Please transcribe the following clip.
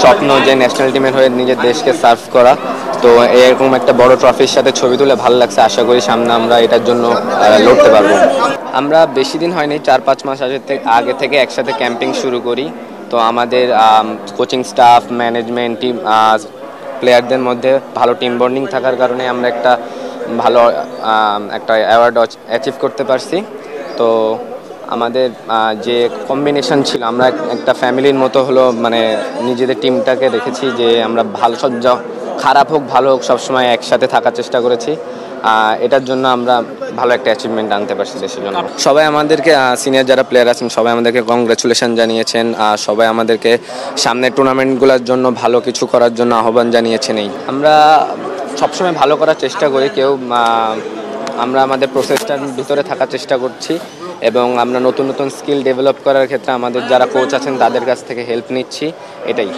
স্বপ্ন যে ন্যাশনাল টিমের হয়ে নিজের দেশকে সার্ভ করা। তো এরকম একটা বড় ট্রফির সাথে ছবি তুলে ভালো লাগছে। আশা করি সামনে আমরা এটার জন্য লড়তে পারবো। আমরা বেশি দিন হয়নি, 4-5 মাস আগে থেকে একসাথে ক্যাম্পিং শুরু করি। তো আমাদের কোচিং স্টাফ, ম্যানেজমেন্ট টিম, প্লেয়ারদের মধ্যে ভালো টিম বন্ডিং থাকার কারণে আমরা একটা ভালো একটা অ্যাওয়ার্ড অ্যাচিভ করতে পারছি। তো আমাদের যে কম্বিনেশন ছিল, আমরা একটা ফ্যামিলির মতো হলো, মানে নিজেদের টিমটাকে রেখেছি যে আমরা ভালো সব, খারাপ হোক ভালো হোক সবসময় একসাথে থাকার চেষ্টা করেছি। এটার জন্য আমরা ভালো একটা অ্যাচিভমেন্ট আনতে পারছি দেশের জন্য। সবাই আমাদেরকে, সিনিয়র যারা প্লেয়ার আছেন সবাই আমাদেরকে কংগ্রাচুলেশন জানিয়েছেন। সবাই আমাদেরকে সামনের টুর্নামেন্টগুলোর জন্য ভালো কিছু করার জন্য আহ্বান জানিয়েছেন। আমরা সবসময় ভালো করার চেষ্টা করি। আমরা আমাদের প্রসেসটার ভিতরে থাকার চেষ্টা করছি এবং আমরা নতুন নতুন স্কিল ডেভেলপ করার ক্ষেত্রে আমাদের যারা কোচ আছেন তাদের কাছ থেকে হেল্প নিচ্ছি, এটাই।